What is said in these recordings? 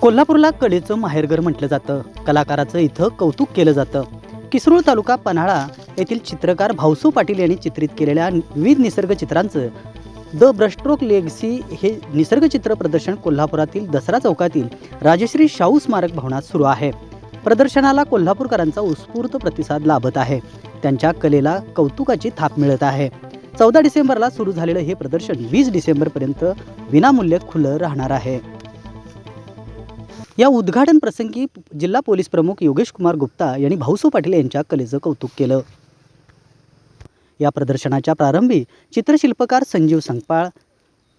कोल्हापूरला कलेचं माहेरघर म्हटलं जातं. कलाकाराचं इथं कौतुक केलं जातं. किसरूळ तालुका पन्हाळा येथील चित्रकार भाऊसू पाटील यांनी चित्रित केलेल्या विविध निसर्ग चित्रांचं द ब्रशस्ट्रोक लेगसी हे निसर्गचित्र प्रदर्शन कोल्हापुरातील दसरा चौकातील राजश्री शाहू स्मारक भवनात सुरू आहे. प्रदर्शनाला कोल्हापूरकरांचा उत्स्फूर्त प्रतिसाद लाभत आहे. त्यांच्या कलेला कौतुकाची थाप मिळत आहे. 14 डिसेंबरला सुरू झालेलं हे प्रदर्शन 20 डिसेंबरपर्यंत विनामूल्य खुलं राहणार आहे. या उद्घाटन प्रसंगी जिल्हा पोलीस प्रमुख योगेश कुमार गुप्ता यांनी भाऊसू पाटील यांच्या कलेचं कौतुक केलं. या प्रदर्शनाच्या प्रारंभी चित्रशिल्पकार संजीव संगपाळ,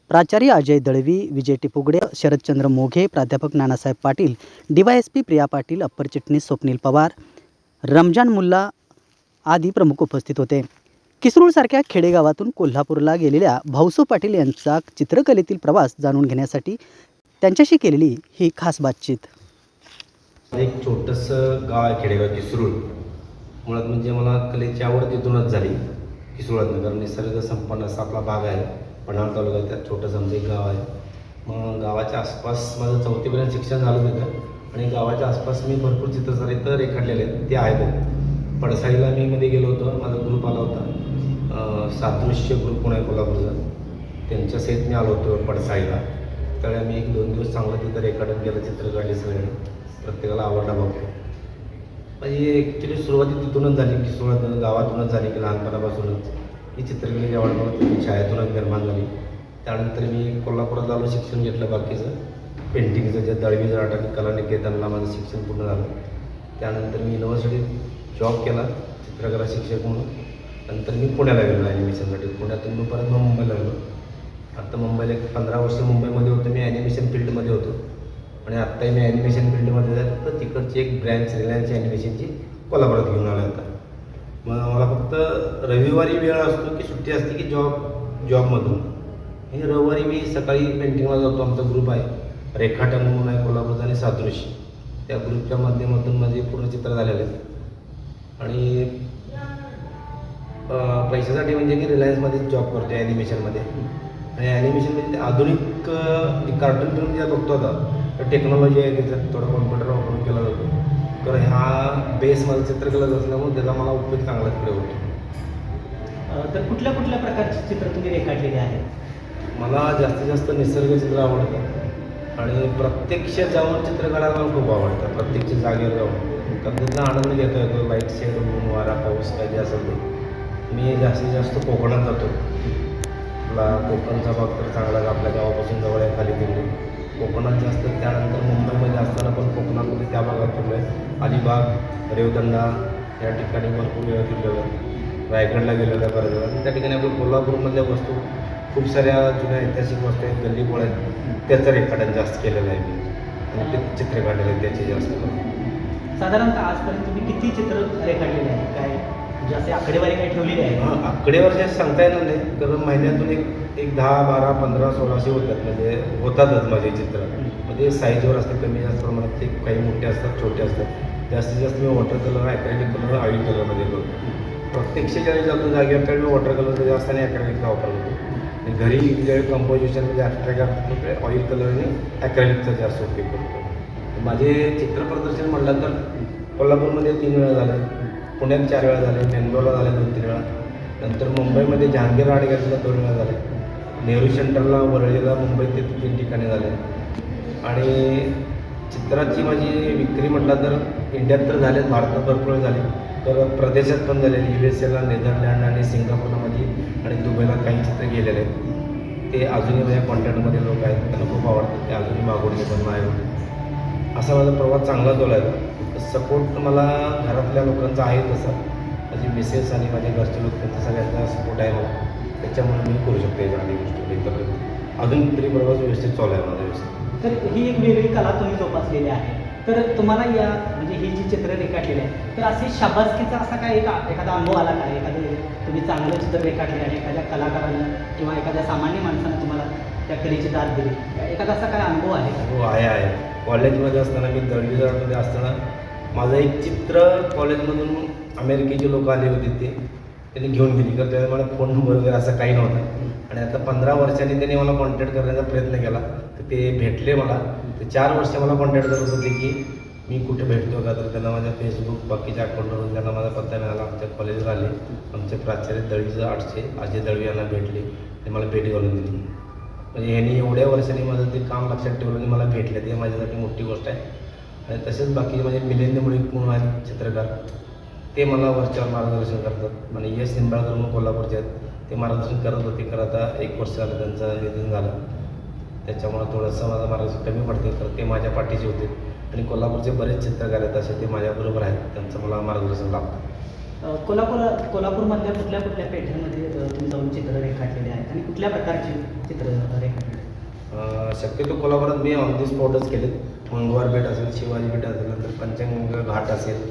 प्राचार्य अजय दळवी, विजय टिपुगडे, शरदचंद्र मोघे, प्राध्यापक नानासाहेब पाटील, DYSP प्रिया पाटील, अप्पर चिटणीस स्वप्नील पवार, रमजान मुल्ला आदी प्रमुख उपस्थित होते. किसरूळसारख्या खेडेगावातून कोल्हापूरला गेलेल्या भाऊसू पाटील यांचा चित्रकलेतील प्रवास जाणून घेण्यासाठी त्यांच्याशी केलेली ही खास बातचीत. एक छोटंसं गाव आहे खेडेगाव किसरूळ. मुळात म्हणजे मला कलेची आवड तिथूनच झाली किसरूळातून, कारण निसर्ग संपन्न असा आपला भाग आहे. पन्हाळा तालुक्यात त्यात छोटंसं आमचं एक गाव आहे. मग गावाच्या आसपास माझं 4थीपर्यंत शिक्षण झालं तिथं आणि गावाच्या आसपास मी भरपूर चित्रसाहित्य रेखाटलेले आहेत, ते आहेत. पडसाळीला मी मध्ये गेलो होतो, माझा ग्रुप आला होता, सादृश्य ग्रुप म्हणून आहे कोल्हापूरचा, त्यांच्यासहित मी आलो होतो पडसाळीला. त्यावेळी आम्ही 1-2 दिवस चांगलं तिथं रेखाटन केलं, चित्र काढले सगळे, प्रत्येकाला आवडला बघतो. म्हणजे ॲक्च्युली सुरुवाती तिथूनच झाली, किसरूळातून गावातूनच झाली, की लहानपणापासूनच ही चित्रकलेची आवड मला तिथून शाळेतूनच निर्माण झाली. त्यानंतर मी कोल्हापुरात आलो, शिक्षण घेतलं बाकीचं पेंटिंगचं, जे दळवी जराट आणि कला निकेतनला माझं शिक्षण पूर्ण झालं. त्यानंतर मी युनिव्हर्सिटीत जॉब केला चित्रकला शिक्षक म्हणून. नंतर मी पुण्याला गेलो ॲनिमेशनसाठी. पुण्यातून मी परत मुंबईला गेलो. आत्ता मुंबईला 15 वर्ष मुंबईमध्ये होतो मी, ॲनिमेशन फील्डमध्ये होतो आणि आत्ताही मी ॲनिमेशन फील्डमध्ये आहे. तर तिकडची एक ब्रँच रिलायन्स ॲनिमेशनची कोल्हापुरात घेऊन आलो आता. मग मला फक्त रविवारी वेळ असतो की सुट्टी असते की जॉबमधून. हे रविवारी मी सकाळी पेंटिंगला जातो. आमचा ग्रुप आहे रेखाटन म्हणून आहे कोल्हापूरचा आणि सादृश्य, त्या ग्रुपच्या माध्यमातून माझे पूर्ण चित्र झालेले आहेत. आणि पैशासाठी म्हणजे की रिलायन्समध्ये जॉब करतो ॲनिमेशनमध्ये. आणि ॲनिमेशनमध्ये आधुनिक कार्टून फिल्म ज्या बघतो आता, तर टेक्नॉलॉजी आहे, त्याच्यात थोडा कॉम्प्युटर वापरून केला जातो. तर हा बेस माझा चित्रकलेचा असल्यामुळे त्याचा मला उपयोग चांगला तिकडे होतो. तर कुठल्या कुठल्या प्रकारचे चित्र तुम्ही रेखाटलेले आहेत? मला जास्तीत जास्त निसर्ग चित्र आवडतं आणि प्रत्यक्ष जाऊन चित्र काढायला मला खूप आवडतं. प्रत्यक्ष जागेवर जाऊन, कारण त्याचा आनंद घेता येतो. लाईट शेड, ऊन, वारा, पाऊस काय जे असेल ते. मी जास्तीत जास्त कोकणात जातो. आपला कोकणचा भाग तर चांगला, आपल्या गावापासून जवळ आहे खाली तिकडे कोकणात जास्त. त्यानंतर मुंबईमध्ये असताना पण कोकणामध्ये त्या भागात फिरलो आहे. अलिबाग, रेवदंडा या ठिकाणी भरपूर वेळा फिरलेलो आहे. रायगडला गेलेलो आहे बऱ्याच वेळा. त्या ठिकाणी आपल्या कोल्हापूरमधल्या वस्तू, खूप साऱ्या जुन्या ऐतिहासिक वस्तू आहेत, गल्ली बोळ आहेत, त्याचं रेखाटन जास्त केलेलं आहे मी आणि ते चित्र काढलेले आहेत त्याचे जास्त करून. साधारणतः आजपर्यंत तुम्ही किती चित्र रेखाटलेले आहेत? काय म्हणजे असे आकडेवारी काही ठेवलेली आहे? आकडेवर जे सांगता येणार नाही, कारण महिन्यातून एक 10, 12, 15, 16 असे होतात. म्हणजे होतातच माझे चित्र. म्हणजे साईजवर असते, कमी जास्त प्रमाणात. ते काही मोठे असतात, छोटे असतात. जास्तीत जास्त मी water colour, acrylic colour, oil कलरमध्ये करतो. प्रत्यक्ष ज्यावेळी जातो जागेवर त्यावेळी मी वॉटर कलरचा जास्त आणि ॲक्रेलिकचा वापर करतो. आणि घरी ज्यावेळी कंपोजिशनमध्ये ॲब्स्ट्रॅक्ट असतो त्यावेळी ऑइल कलर आणि ॲक्रेलिकचा जास्त उपयोग करतो. माझे चित्र प्रदर्शन म्हटलं तर कोल्हापूरमध्ये 3 वेळा झालं, पुण्यात 4 वेळा झाले, बेंगलोरला झाले 2-3 वेळा. नंतर मुंबईमध्ये जहांगीर आर्ट गॅलरीला 2 वेळा झाले, नेहरू सेंटरला, वरळीला, मुंबईत ते 3 ठिकाणी झाले. आणि चित्राची माझी विक्री म्हटलं तर इंडियात तर झाले, भारतात भरपूर झाले, तर प्रदेशात पण झालेली. USA ला, नेदरलँड आणि सिंगापूरला माझी आणि दुबईला काही चित्र गेलेले आहेत. ते अजूनही माझ्या कॉन्टॅक्टमध्ये लोक आहेत, त्यांना खूप आवडतात, ते अजूनही मागवले पण माझ्याकडे. असा माझा प्रवास चांगला चालू आहे. सपोर्ट मला घरातल्या लोकांचा आहे तसा, माझी मिसेस आणि माझे घरचे लोक, त्यांचा सगळ्यांचा सपोर्ट आहे मला. त्याच्यामुळे मी करू शकतो या चांगली गोष्टी. इथपर्यंत अजून तरी प्रवास व्यवस्थित चालू आहे माझा व्यवस्थित. तर ही एक वेगळी कला तुम्ही जोपासलेली आहे. तर तुम्हाला या म्हणजे ही जी चित्र रेखाटलेली आहे, तर अशी शाबासकीचा असा काय एखादा अनुभव आला का? एखादं तुम्ही चांगलं चित्र रेखाटले आणि एखाद्या कलाकारानं किंवा एखाद्या सामान्य माणसानं तुम्हाला त्या कलेची दाद दिली, एखादा असा काय अनुभव आहे का? हो, आहे. कॉलेजमध्ये असताना, मी दळवी जराटमध्ये असताना माझं एक चित्र कॉलेजमधून अमेरिकेचे लोक आले होते, त्यांनी घेऊन गेली. तर त्यावेळी मला फोन नंबर वगैरे असं काही नव्हतं. आणि आता 15 वर्षांनी त्यांनी मला कॉन्टॅक्ट करण्याचा प्रयत्न केला, तर ते भेटले मला ते 4 वर्ष मला कॉन्टॅक्ट करत होते की मी कुठे भेटतो का, तर त्यांना माझ्या फेसबुक बाकीच्या अकाउंटवरून त्यांना माझा पत्ता मिळाला. आमच्या कॉलेजवर आले, आमचे प्राचार्य दळवीचं 800 अजय दळवी यांना भेटले आणि मला भेट घालून दिली. म्हणजे यांनी एवढ्या वर्षांनी माझं ते काम लक्षात ठेवलं आणि मला भेटले, ते माझ्यासाठी मोठी गोष्ट आहे. आणि तसेच बाकी म्हणजे मिलिंद मुळीक म्हणून आहेत चित्रकार, ते मला वरच्यावर मार्गदर्शन करतात. आणि यश निंबाळकर म्हणून कोल्हापूरचे आहेत, ते मार्गदर्शन करत होते. तर आता 1 वर्ष झालं त्यांचं निधन झालं, त्याच्यामुळं थोडंसं माझं मार्गदर्शन कमी पडते. तर ते माझ्या पाठीचे होते. आणि कोल्हापूरचे बरेच चित्रकार आहेत असे, ते माझ्याबरोबर आहेत, त्यांचं मला मार्गदर्शन लाभतं. कोल्हापूरमधल्या कुठल्या कुठल्या पेठांमध्ये तुम्ही जाऊन चित्र रेखाटलेले आहेत आणि कुठल्या प्रकारची चित्र रेखाटलेली? शक्यतो कोल्हापुरात मी ऑन दी स्पॉटच केलेत. मंगळवार पेठ असेल, शिवाजी पेठ असेल, नंतर पंचगंगा घाट असेल,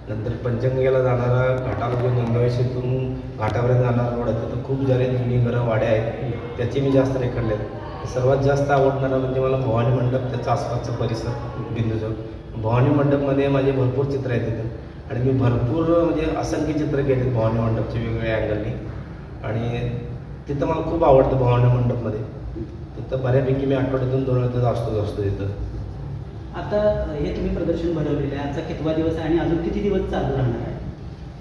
नंतर पंचगंगेला जाणारा घाटाला जो गंगावेशीतून घाटापर्यंत जाणारा रोड आहे, तर खूप सारे जुनी घरं वाड्या आहेत, त्याची मी जास्त रेखाटले आहेत. सर्वात जास्त आवडणारा म्हणजे मला भवानी मंडप, त्याचा आसपासचा परिसर बिंदूचौक. भवानी मंडपमध्ये माझे भरपूर चित्र आहेत तिथं, आणि मी भरपूर म्हणजे असंख्य चित्र केले भवानी मंडपचे वेगवेगळ्या अँगलनी. आणि तिथं मला खूप आवडतं भवानी मंडपमध्ये. तिथं बऱ्यापैकी मी आठवड्यातून 2 वेळा असतो तिथं. आता हे तुम्ही प्रदर्शन भरवलेलं आहे, आजचा कितवा दिवस आहे आणि अजून किती दिवस चालू राहणार आहे?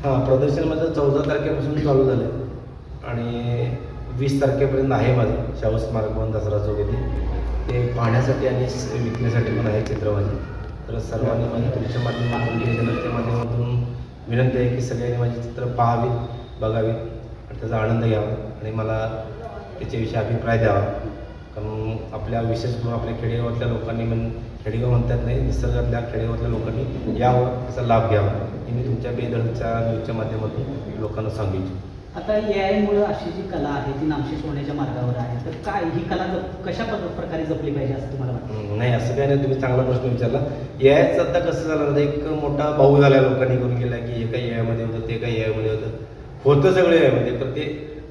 हां, प्रदर्शन माझं 14 तारखेपासून चालू झालं आहे आणि 20 तारखेपर्यंत आहे माझं शाहू स्मारक भवन दसरा चौक येथे. ते पाहण्यासाठी आणि विकण्यासाठी पण आहे चित्र माझी. तर सर्वांनी माझी तुमच्या माध्यमातून, चॅनलच्या माध्यमातून विनंती आहे की सगळ्यांनी माझी चित्र पाहावीत, बघावीत आणि त्याचा आनंद घ्यावा आणि मला त्याच्याविषयी अभिप्राय द्यावा. कारण आपल्या विशेष करून आपल्या खेडेगावातल्या लोकांनी खेडेगाव म्हणतात नाही, निसर्गातल्या खेडेगावातल्या लोकांनी यावर त्याचा लाभ घ्यावा, हे मी तुमच्या बेदळच्या न्यूजच्या माध्यमातून लोकांना सांगू इच्छितो. आता AI-मुळे अशी जी कला आहे ती नामशेष होण्याच्या मार्गावर आहे, तर काय ही कला कशा प्रकारे जपली पाहिजे असं तुम्हाला वाटतं? नाही, असं काही नाही, तुम्ही चांगला प्रश्न विचारला. यायचं आता कसं झालं ना, एक मोठा भाऊ झाला लोकांनी करून गेला की हे काही AI-मध्ये होतं, ते काही AI-मध्ये होतं सगळं AI-मध्ये. तर ते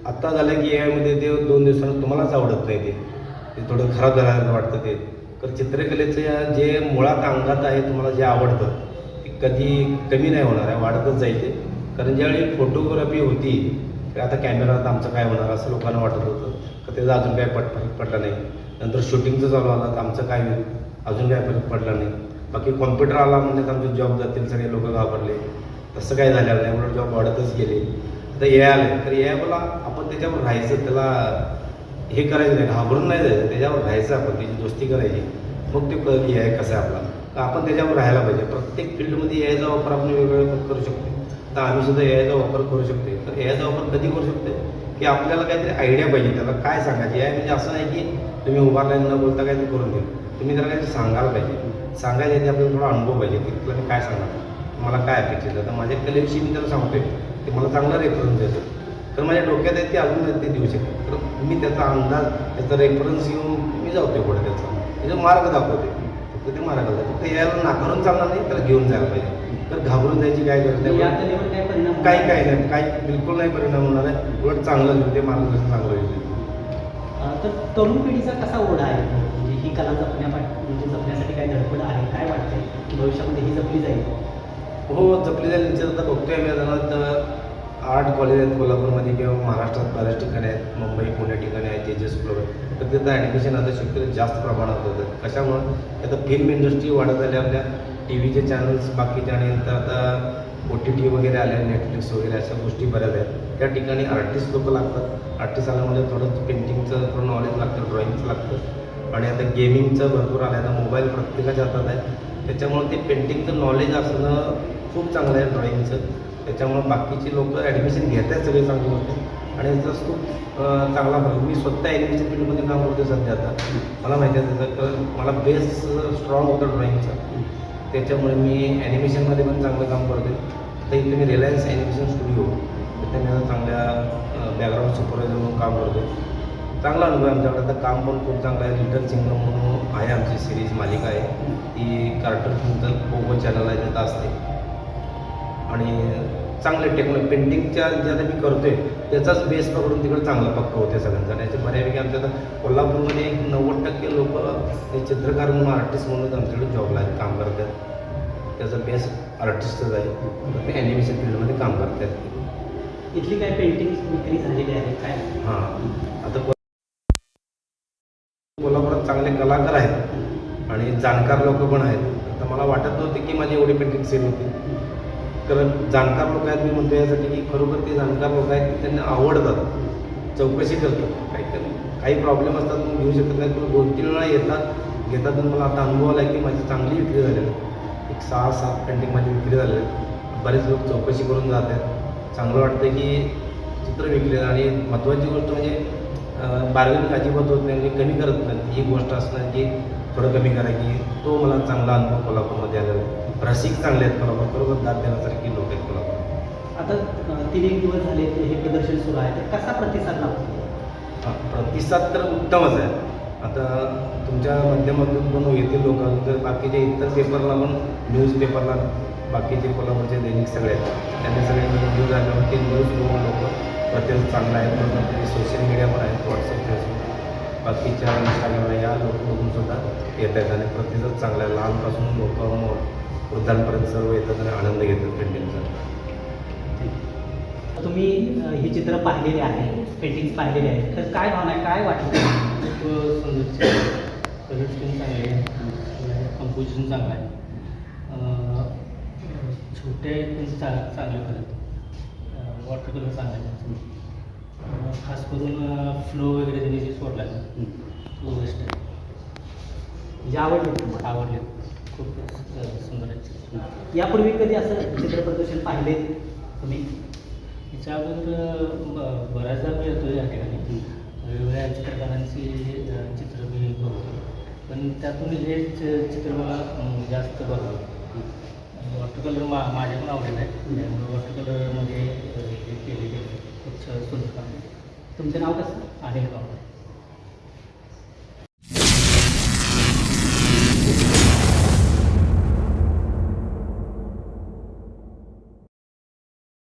आत्ता झालं की AI-मध्ये ते 2 दिवसांना तुम्हालाच आवडत नाही, ते थोडं खराब झाल्यासारखं वाटतं ते. तर चित्रकलेचं जे मुळात अंगात आहे, तुम्हाला जे आवडतं ते कधी कमी नाही होणार आहे, वाढतच जाईल ते. कारण ज्यावेळी फोटोग्राफी होती, तर आता कॅमेरात आमचं काय होणार असं लोकांना वाटत होतं, तर त्याचा अजून काय फरक पडला नाही. नंतर शूटिंगचं चालू आलं तर आमचं काय होईल, अजून काय फरक पडला नाही. बाकी कॉम्प्युटर आला म्हणजे आमचे जॉब जातील, सगळे लोक घाबरले. तसं काय झालेलं नाही, म्हणून जॉब वाढतच गेले. आता AI आले, तर AI मला आपण त्याच्यावर राहायचं, त्याला हे करायचं नाही, घाबरून नाही जायचं, त्याच्यावर राहायचं, आपण त्याची दोस्ती करायची. मग ते कळलं की AI कसा आहे आपला, तर आपण त्याच्यावर राहायला पाहिजे. प्रत्येक फील्डमध्ये AI चा वापर आपण वेगवेगळ्या करू शकतो. तर आम्ही सुद्धा AI चा वापर करू शकतो. तर AI चा वापर कधी करू शकतो की आपल्याला काहीतरी आयडिया पाहिजे, त्याला काय सांगायची. AI म्हणजे असं नाही की तुम्ही उभारला न बोलता काहीतरी करून देईल. तुम्ही त्याला काहीतरी सांगायला पाहिजे. सांगायच्या आधी आपल्याला थोडा अनुभव पाहिजे की तुला मी काय सांगणार, मला काय अपेक्षित आहे. तर माझ्या कलेविषयी मी त्याला सांगतोय की मला चांगला रेफरन्स देतो, तर माझ्या डोक्यात आहे ते अजून ते देऊ शकते. तर मी त्याचा अंदाज, त्याचा रेफरन्स घेऊन मी जातोय पुढे, त्याचा मार्ग दाखवते. फक्त ते मार्ग दाखवते. फक्त याला नाकारून चालणार नाही, त्याला घेऊन जायला पाहिजे. तर घाबरून जायची काय गरज नाही. काही नाही, काही बिलकुल नाही परिणाम होणार आहे. उलट चांगलं होईल, ते मार्गदर्शन चांगलं होईल. तर तरुण पिढीचा कसा ओढा आहे, म्हणजे ही कला जपण्यासाठी काय धडपड आहे, काय वाटतंय की भविष्यामध्ये ही जपली जाईल? हो, जपली जाईल निश्चित. आता बघतोय आम्ही आता आर्ट कॉलेज आहेत कोल्हापूरमध्ये किंवा महाराष्ट्रात बऱ्याच ठिकाणी आहेत, मुंबई पुणे ठिकाणी आहेत, तेजस ग्लोबल. तर तिथं ॲडमिशन आता शक्यतो जास्त प्रमाणात होतं. कशामुळं आता फिल्म इंडस्ट्री वाढत आली, आपल्या TV चे चॅनल्स बाकीचे, आणि नंतर आता OTT वगैरे आले, नेटफ्लिक्स वगैरे अशा गोष्टी बऱ्याच आहेत. त्या ठिकाणी आर्टिस्ट लोक लागतात. आर्टिस्ट आल्यामुळे थोडं पेंटिंगचं थोडं नॉलेज लागतं, ड्रॉइंगचं लागतं. आणि आता गेमिंगचं भरपूर आलं आहे. आता मोबाईल प्रत्येकाच्या हातात आहे, त्याच्यामुळे ते पेंटिंगचं नॉलेज असणं खूप चांगलं आहे, ड्रॉइंगचं. त्याच्यामुळं बाकीची लोक ॲडमिशन घेत आहेत, सगळे चांगली गोष्ट. आणि त्याचा खूप चांगला फरक. मी स्वतः ॲनिमेशन फील्डमध्ये काम करतो सध्या. आता मला माहिती आहे त्याचं, कारण मला बेस स्ट्रॉंग होतं ड्रॉइंगचा, त्याच्यामुळे मी ॲनिमेशनमध्ये पण चांगलं काम करतो. तर इथे मी रिलायन्स ॲनिमेशन स्टुडिओ, तिथे मी चांगल्या बॅकग्राऊंड सुपरवायझर म्हणून काम करतो. चांगला अनुभव आहे आमच्याकडे. आता काम पण खूप चांगलं आहे. लिटल सिंगम म्हणून आहे आमची सिरीज, मालिका आहे ती, कार्टूनचं पोगो चॅनल आहे, तिथं असते. आणि चांगले पेंटिंगच्या ज्या आता मी करतोय त्याचाच बेस पकडून तिकडे चांगलं पक्का होते सगळ्यांचा. आणि याचे बऱ्यापैकी आमच्या आता कोल्हापूरमध्ये 90% लोक हे चित्रकार म्हणून, आर्टिस्ट म्हणून आमच्याकडे जॉबला आहेत, काम करतात. त्याचा बेस आर्टिस्टच आहे, ते ॲनिमेशन फील्डमध्ये काम करतात. इथली काय पेंटिंग्स विक्री झालेली आहे काय? हां, आता कोल्हापुरात चांगले कलाकार आहेत, आणि जाणकार लोक पण आहेत. तर मला वाटत नव्हते की माझी एवढी पेंटिंग सेल होती. कारण जाणकार लोक आहेत, मी म्हणतो यासाठी की खरोखर ते जाणकार लोक आहेत की त्यांना आवडतात, चौकशी करतात. काही प्रॉब्लेम असतात मग घेऊ शकत नाही, पण 2-3 वेळा येतात घेतात. आणि मला आता अनुभव आला आहे की माझी चांगली विक्री झालेली आहे. एक 6-7 पेंटिंग माझी विक्री झालेली आहे. बरेच लोक चौकशी करून जात आहेत. चांगलं वाटतं की चित्र विकले. आणि महत्त्वाची गोष्ट म्हणजे बार्गेनिंग अजिबात होत नाही, म्हणजे कमी करत नाही. ही गोष्ट असणार की थोडं कमी करा, की तो मला चांगला अनुभव कोल्हापूरमध्ये आलेला आहे. रसिक चांगले आहेत कोल्हापूर, बरोबर दाद देण्यासारखी लोक आहेत कोल्हापूर. आता 3-1 दिवस झाले हे प्रदर्शन सुरू आहे, तर कसा प्रतिसाद लाभतो? प्रतिसाद तर उत्तमच आहे. आता तुमच्या माध्यमातून पण येतील लोक, जर बाकीच्या इतर पेपरला पण, न्यूजपेपरला बाकीचे कोल्हापूरचे दैनिक सगळे आहेत, त्यांनी सगळे न्यूज आल्यावर ते न्यूज बघून लोक प्रतिसाद चांगला आहे. म्हणून सोशल मीडिया पण आहेत, व्हॉट्सअप, फेसबुक, बाकीच्या इंस्टाग्रामला या लोक बघून सुद्धा येत आहेत. आणि प्रतिसाद चांगला आहे. लहानपासून लोक वृद्धांपर्यंत सर्व येतात आणि आनंद घेतात पेंटिंगचा. तुम्ही ही चित्र पाहिलेली आहे, पेंटिंग्स पाहिलेली आहेत, तर काय भावना आहे, काय वाटतं? खूप सुंदर कलर स्कीम चांगली आहे, कंपोजिशन चांगलं आहे. छोटे चांगले कलर, वॉटर कलर चांगले आहे. खास करून फ्लो वगैरे त्यांनी जे सोडला आहे तो बेस्ट आहे. म्हणजे आवडले तुम्हाला? आवडले, खूप सुंदर आहे. यापूर्वी कधी असं चित्र प्रदर्शन पाहिले तुम्ही? याच्या अगोदर बऱ्याचदा मी येतो या ठिकाणी, वेगवेगळ्या चित्रकारांची चित्र मी बघतो, पण त्यातून हे चित्र मला जास्त बघावं. वॉटर कलर माझ्या पण आवडलेलं आहे, त्यामुळे वॉटर कलरमध्ये हे केलेले खूप सुंदर काम आहे. तुमचं नाव कसं? अनिल गाव.